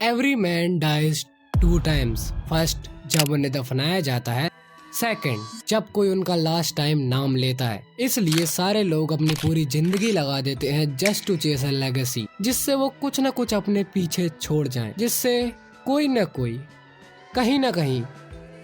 Every man dies 2 times. First, जब उन्हें दफनाया जाता है। सेकंड, जब कोई उनका लास्ट टाइम नाम लेता है। इसलिए सारे लोग अपनी पूरी जिंदगी लगा देते हैं just to chase a legacy, जिससे वो कुछ न कुछ अपने पीछे छोड़ जाएं, जिससे कोई न कोई कहीं न कहीं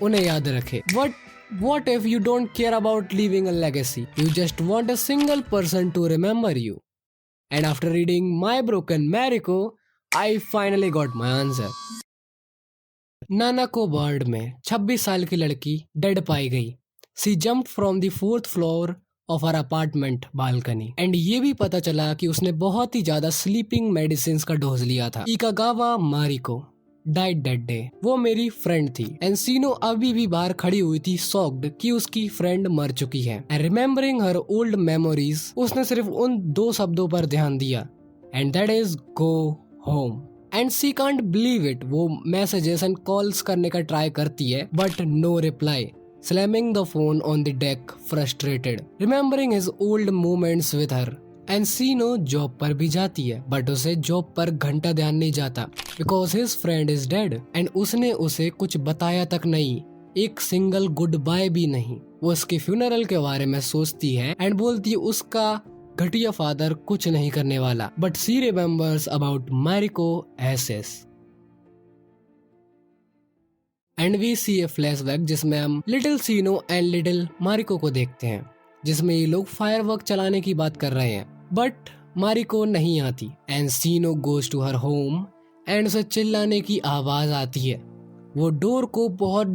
उन्हें याद रखे। But what if you don't care about leaving a legacy? You just want a single person to remember you. And after reading My Broken Mariko, I finally got my answer. Nanako ward में 26 साल की लड़की dead पाई गई। She jumped from the 4th floor of her apartment balcony. And ये भी पता चला कि उसने बहुत ही ज्यादा स्लीपिंग मेडिसिन का डोज लिया था। इकागावा मारिको डाइड दैट डे। वो मेरी फ्रेंड थी। एंसिनो अभी भी बाहर खड़ी हुई थी, शॉक्ड कि उसकी फ्रेंड मर चुकी है। And remembering her old memories, उसने सिर्फ उन 2 शब्दों पर ध्यान दिया, and that is go home. And she can't believe it. वो मैसेजेस एंड कॉल्स करने का ट्राई करती है, but no reply, slamming the phone on the deck frustrated, remembering his old moments with her. एंसिनो जॉब पर भी जाती है, बट उसे जॉब पर घंटा ध्यान नहीं जाता, because his friend is dead. And उसने उसे कुछ बताया तक नहीं, एक सिंगल गुड बाय भी नहीं। वो उसके फ्यूनरल के बारे में सोचती है एंड बोलती है उसका घटिया फादर कुछ नहीं करने वाला, but she remembers about Mariko ashes. And we see a flashback जिसमें हम little Shiino and little Mariko को देखते हैं, जिसमें ये लोग फायरवर्क चलाने की बात कर रहे हैं, बट मारिको नहीं आती। And Shiino goes to her home and उसे चिल्लाने की आवाज आती है। वो डोर को बहुत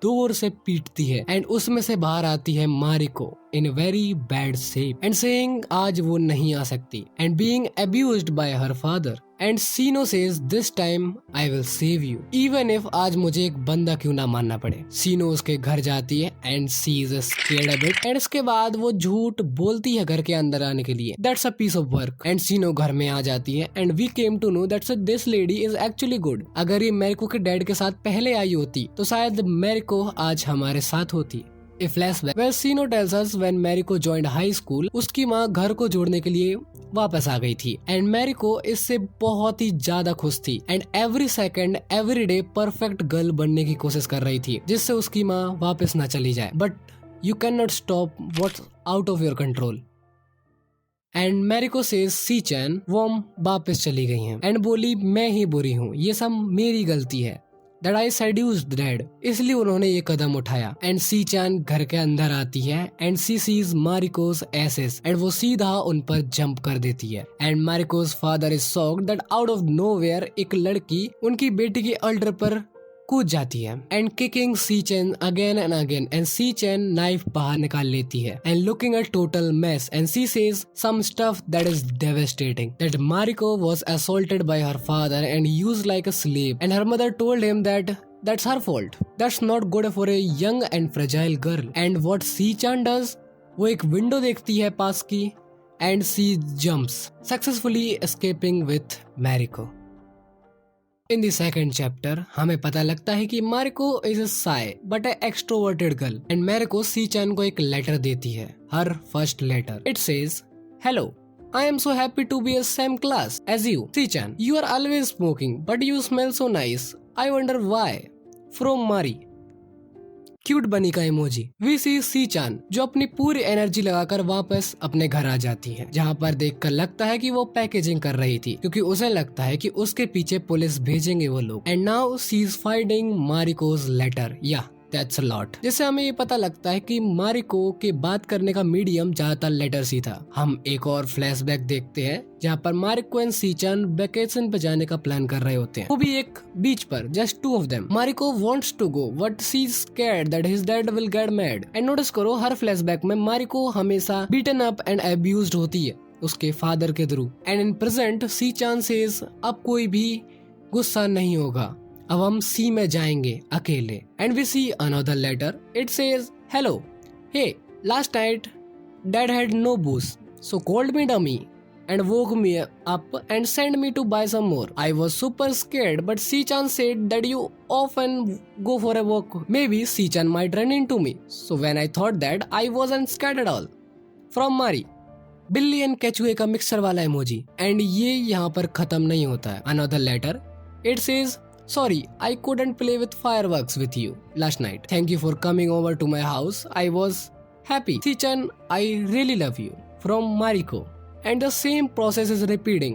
जोर से पीटती है एंड उसमें से बाहर आती है Marico in very bad shape and saying आज वो नहीं आ सकती, and being abused bye her father. And Sino says this time I will save you, even if आज मुझे एक बंदा क्यों ना मानना पड़े। सीनो उसके घर जाती है and she is scared a bit, and इसके बाद वो झूठ बोलती है घर के अंदर आने के लिए। That's a piece of work. And सीनो घर में आ जाती है and we came to know that's this lady is actually good. अगर ये मेरिको के डैड के साथ पहले आई होती तो शायद मेरिको आज हमारे साथ होती। A flashback where Sino tells us when Mariko joined high school, उसकी माँ घर को जोड़ने के लिए वापस आ गई थी एंड मेरिको इससे बहुत ही ज्यादा खुश थी and every second every day perfect girl बनने की कोशिश कर रही थी, जिससे उसकी माँ वापस ना चली जाए। But you can not stop what's out of your control. And Mariko says Shii chan वॉम वापस चली गई हैं एंड बोली मैं ही बुरी हूँ, ये सब मेरी गलती है, that I seduced dad, इसलिए उन्होंने ये कदम उठाया। एंड सी चैन घर के अंदर आती है एंड सी सीज मारिकोस एसेस एंड वो सीधा उन पर जंप कर देती है। And Mariko's father is shocked that out of nowhere एक लड़की उनकी बेटी के अल्टर पर कूद जाती है and kicking Shii chan again and again, and Shii chan knife बाहर निकाल लेती है and looking at total mess, and she says some stuff that is devastating, that Mariko was assaulted by her father and used like a slave, and her mother told him that that's her fault, that's not good for a young and fragile girl. And what Shichan does, वो एक window देखती है पास की and she jumps successfully escaping with Mariko. In the second chapter हमें पता लगता है कि Mariko is a shy but a extroverted girl and Mariko Shichan को एक लेटर देती है, her first letter. It says hello, I am so happy to be a same class as you. C-chan, you are always smoking, but you smell so nice. I wonder why. From Mari. Cute बनी का emoji. We see Shii चान जो अपनी पूरी energy लगाकर वापस अपने घर आ जाती है, जहाँ पर देखकर लगता है कि वो पैकेजिंग कर रही थी, क्योंकि उसे लगता है कि उसके पीछे पुलिस भेजेंगे वो लोग। And now she is finding Mariko's letter, या दैट्स अ लॉट। जिससे हमें ये पता लगता है कि मारिको के बात करने का मीडियम ज्यादातर लेटर्स ही था। हम एक और फ्लैशबैक देखते हैं जहाँ पर मारिको एंड सीचन वेकेशन पे जाने का प्लान कर रहे होते हैं, वो भी एक बीच पर, just 2 of them. Mariko wants to go but she is scared that his dad will get mad. And notice करो हर फ्लैशबैक में मारिको हमेशा बीटन अप एंड अब्यूज्ड होती है उसके फादर के through. And in present Shichan says अब कोई भी गुस्सा नहीं होगा, अब हम सी में जाएंगे अकेले। And we see another letter, it says hello, hey last night dad had no booze so called me dummy and woke me up and sent me to buy some more. I was super scared but Sichan said that you often go for a walk. Maybe Sichan might run into me. So when I thought that, I wasn't scared at all. From Mari. बिल्ली and केचुए का mixture वाला emoji. And ये यहाँ पर खत्म नहीं होता है। Another letter, It says, "Sorry, I couldn't play with fireworks with you last night. Thank you for coming over to my house. I was happy. Sichan, I really love you. From Mariko." And the same process is repeating.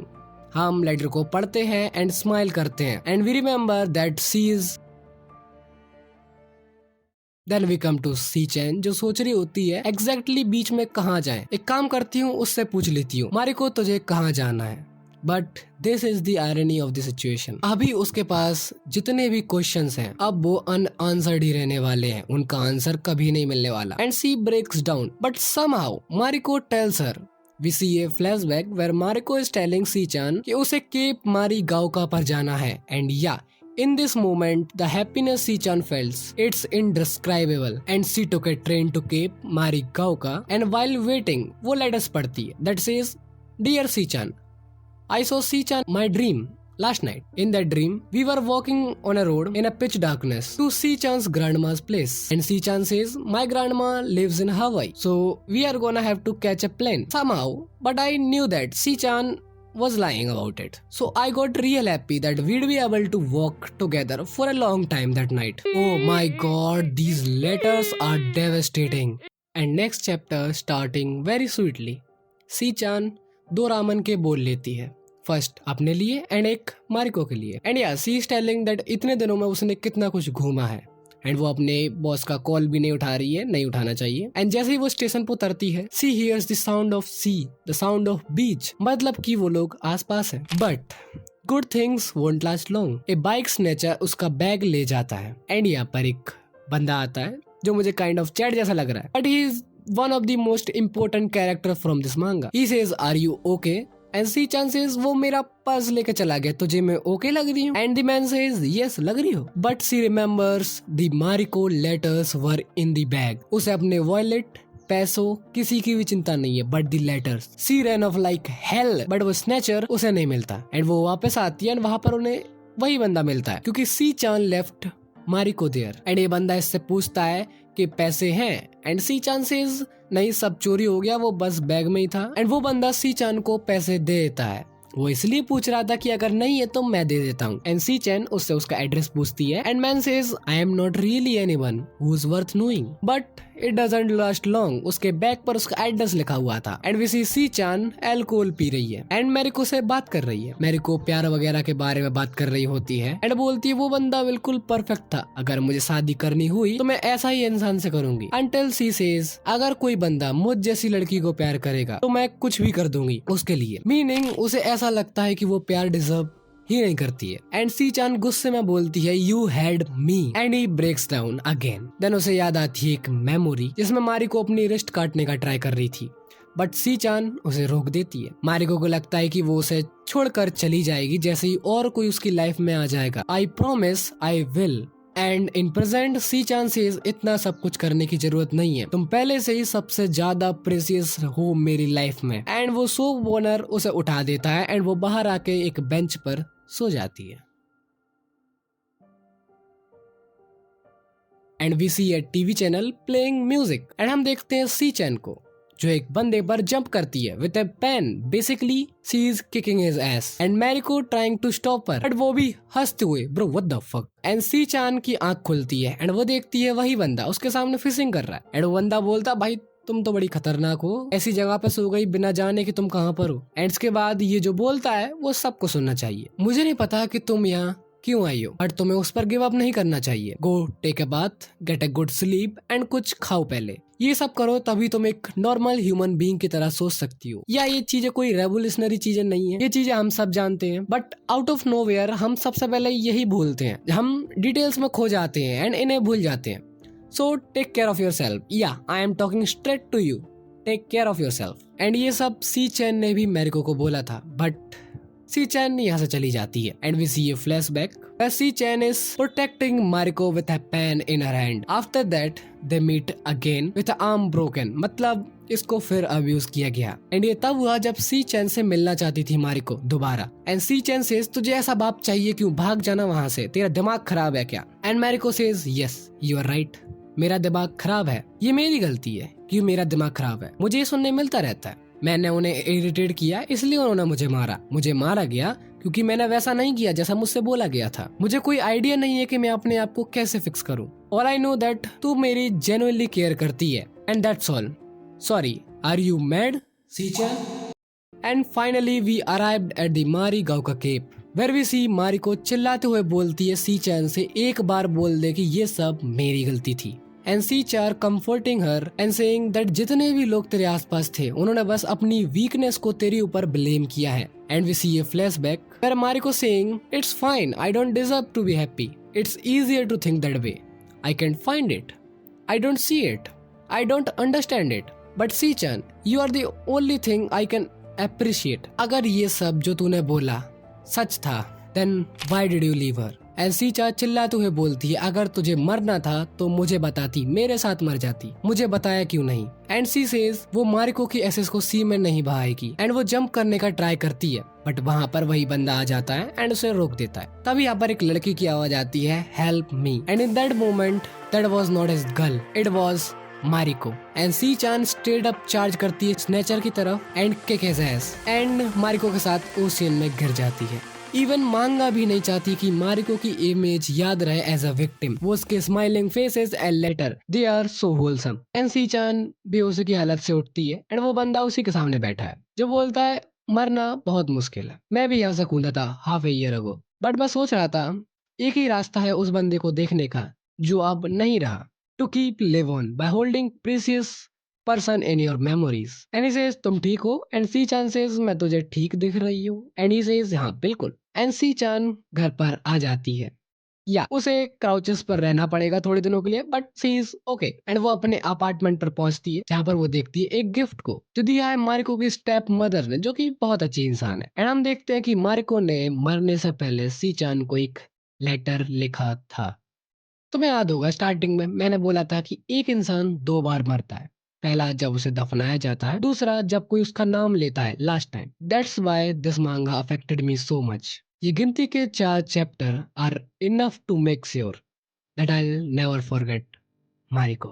हम letter को पढ़ते हैं and smile करते हैं and we remember that she is then we come to Shichan जो सोच रही होती है एग्जैक्टली बीच में कहाँ जाए। एक काम करती हूँ, उससे पूछ लेती हूँ, मारिको तुझे कहाँ जाना है। But this is the irony of the situation. अभी उसके पास जितने भी क्वेश्चंस हैं अब वो अनआंसर्ड ही रहने वाले हैं, उनका आंसर कभी नहीं मिलने वाला। And she breaks down but somehow Mariko tells her. We see a flashback where Mariko is telling Sichan कि उसे केप मारीगाओका पर जाना है and yeah, in this moment the happiness Sichan feels, it's indescribable and she took a train to Cape Marigaoka and while waiting वो letters पढ़ती है that says, "Dear Sichan, I saw Sichan my dream last night. In that dream, we were walking on a road in a pitch darkness to Sichan's grandma's place. And Sichan says, my grandma lives in Hawaii. So we are gonna have to catch a plane somehow. But I knew that Sichan was lying about it. So I got real happy that we'd be able to walk together for a long time that night." Oh my god, these letters are devastating. And next chapter starting very sweetly. Sichan दो रामन के बोल लेती है, first अपने लिए and एक मारिको के लिए। एंड या सी इज टेलिंग दैट इतने दिनों में उसने कितना कुछ घूमा है एंड वो अपने बॉस का कॉल भी नहीं उठा रही है, नहीं उठाना चाहिए। एंड जैसे ही वो स्टेशन पर उतरती है, she hears the sound of sea, the sound of beach, मतलब कि वो लोग आसपास हैं। But good things won't last long. A bike snatcher उसका बैग ले जाता है एंड यहाँ पर एक बंदा आता है जो मुझे काइंड ऑफ चैट जैसा लग रहा है, but he is one of the most important character from this manga. He says, "are you okay?" And Shichan says, "वो मेरा पर्स लेके चला गया, तुझे मैं ओके लग रही हूँ?" And the man says, "yes लग रही हो।" But she remembers the Mariko letters were in the bag. उसे अपने वॉलेट, पैसों, किसी की भी चिंता नहीं है but the letters. She run off like hell but वो स्नैचर उसे नहीं मिलता एंड वो वापस आती है एंड वहां पर उन्हें वही बंदा मिलता है क्योंकि सी चान लेफ्ट मारिको देयर। एंड ये बंदा इससे पूछता है कि पैसे हैं एंड सी चान सेज, नहीं सब चोरी हो गया, वो बस बैग में ही था। एंड वो बंदा सी चान को पैसे दे देता है। वो इसलिए पूछ रहा था कि अगर नहीं है तो मैं दे देता हूँ। एंड सी चैन उससे उसका एड्रेस पूछती है and man says, "I am not really anyone who is worth knowing." But it doesn't last long. उसके बैग पर उसका एड्रेस लिखा हुआ था and we see Shii chan alcohol पी रही है एंड मेरिको से बात कर रही है। मेरिको प्यार वगैरह के बारे में बात कर रही होती है एंड बोलती है वो बंदा बिल्कुल परफेक्ट था, अगर मुझे शादी करनी हुई तो मैं ऐसा ही इंसान से करूंगी। अंटिल सी सेज, अगर कोई बंदा मुझ जैसी लड़की को प्यार करेगा तो मैं कुछ भी कर दूंगी उसके लिए। मीनिंग उसे ऐसा लगता है कि वो प्यार डिजर्व ही नहीं करती है। एंड सी चान गुस्से में बोलती है, "you had me" and he breaks down again. Then उसे याद आती है एक मेमोरी जिसमें मारिको अपनी रिस्ट काटने का ट्राई कर रही थी बट सी चान उसे रोक देती है। मारिको को लगता है कि वो उसे छोड़कर चली जाएगी जैसे ही और कोई उसकी लाइफ में आ जाएगा। "I promise I will" and in present Shii chan says, "इतना सब कुछ करने की जरूरत नहीं है, तुम पहले से ही सबसे ज्यादा प्रेशियस हो मेरी लाइफ में।" एंड वो सोप ओनर उसे उठा देता है एंड वो बाहर आके एक बेंच पर सो जाती है। And we see a TV channel playing music and हम देखते हैं सी चैन को जो एक बंदे पर जंप करती है with a pen. Basically she is kicking his ass and Mariko trying to stop her but वो भी हंसते हुए, "bro what the fuck." And Shichan की आंख खुलती है एंड वो देखती है वही बंदा उसके सामने फिशिंग कर रहा है एंड वो बंदा बोलता, "भाई तुम तो बड़ी खतरनाक हो, ऐसी जगह पे सो गई बिना जाने कि तुम कहाँ पर हो।" एंड इसके बाद ये जो बोलता है वो सबको सुनना चाहिए, "मुझे नहीं पता कि तुम यहाँ क्यों आई हो बट तुम्हें उस पर गिव अप नहीं करना चाहिए। Go take a bath, get a good sleep and कुछ खाओ पहले। ये सब करो तभी तुम एक नॉर्मल ह्यूमन बीइंग की तरह सोच सकती हो। या ये चीजें कोई रेवोल्यूशनरी चीजें नहीं है, ये चीजें हम सब जानते हैं बट आउट ऑफ नोवेयर हम सबसे पहले यही भूलते हैं, हम डिटेल्स में खो जाते हैं एंड इन्हें भूल जाते हैं। So take care of yourself. Yeah I am talking straight to you, take care of yourself." And ये सब सी चैन ने भी मेरिको को बोला था बट सी चैन यहाँ से चली जाती है and we see a flashback where Shii chan is protecting Mariko with a pen in her hand. After that they meet again with an arm broken, मतलब इसको फिर अब्यूज किया गया एंड ये तब हुआ जब सी चैन से मिलना चाहती थी मारिको दोबारा। एंड सी चैन सेज, "तुझे ऐसा बाप चाहिए क्यों, भाग जाना वहाँ से, तेरा दिमाग खराब है क्या?" And Mariko says, "yes you are right, मेरा दिमाग खराब है, ये मेरी गलती है कि मेरा दिमाग खराब है, मुझे ये सुनने मिलता रहता है, मैंने उन्हें इरिटेट किया इसलिए उन्होंने मुझे मारा गया क्योंकि मैंने वैसा नहीं किया जैसा मुझसे बोला गया था। मुझे कोई आइडिया नहीं है कि मैं अपने आप को कैसे फिक्स करूं। ऑल आई नो दैट तू मेरी जेन्युइनली केयर करती है and that's all. Sorry, are you mad Shichan? And finally we arrived at the मारी गांव का केप वेयर वी सी मारी को चिल्लाते हुए बोलती है सीचन से एक बार बोल दे कि ये सब मेरी गलती थी। And Shichan comforting her and saying that जितने भी लोग तेरे आसपास थे उन्होंने बस अपनी वीकनेस को तेरे ऊपर ब्लेम किया है। And we see a flashback where Mariko saying it's fine, I don't deserve to be happy, it's easier to think that way, I can find it, I don't see it, I don't understand it, but Shichan you are the only thing I can appreciate. अगर ये सब जो तूने बोला सच था then why did you leave her? And Shichan चिल्लाते हुए बोलती है अगर तुझे मरना था तो मुझे बताती, मेरे साथ मर जाती, मुझे बताया क्यों नहीं? एंड सी सेज वो मारिको की एसेस को सी में नहीं बहाएगी एंड वो जंप करने का ट्राई करती है बट वहाँ पर वही बंदा आ जाता है एंड उसे रोक देता है। तभी यहाँ पर एक लड़की की आवाज आती है help me and in that moment that was not his girl, it was Mariko. And Shichan straight up charge करती है स्नेचर की तरफ and kick his ass and Mariko के साथ ओशियन में गिर जाती है। इवन मांगा भी नहीं चाहती कि मारिको की इमेज याद रहे एज अ विक्टिम। वो उसके smiling faces and letter they are so wholesome. And Shichan बेहोशी की हालत से उठती है एंड वो बंदा उसी के सामने बैठा है जो बोलता है मरना बहुत मुश्किल है, मैं भी यहाँ से कूदा था half a year ago, but मैं सोच रहा था एक ही रास्ता है उस बंदे को देखने का जो अब नहीं रहा, to keep live on by holding precious person in your memories. And he says तुम ठीक हो? एंड सी चान सेज मैं तुझे ठीक दिख रही हूँ। एंड ही सेज हाँ बिल्कुल। एंड सी चान घर पर आ जाती है या उसे क्राउचेस पर रहना पड़ेगा थोड़े दिनों के लिए but she is okay. And वो अपने अपार्टमेंट पर पहुंचती है जहाँ पर वो देखती है एक गिफ्ट को जो दिया है मारिको की स्टेप मदर ने जो कि बहुत अच्छी इंसान है। एंड हम देखते हैं कि मारिको ने मरने से पहले सी चान को एक लेटर लिखा था। तुम्हें याद होगा स्टार्टिंग में मैंने बोला था कि एक इंसान दो बार मरता है, पहला जब उसे दफनाया जाता है, दूसरा जब कोई उसका नाम लेता है last time. That's why this manga affected me so much. ये गिनती के 4 chapter are enough to make sure that I never forget Marico.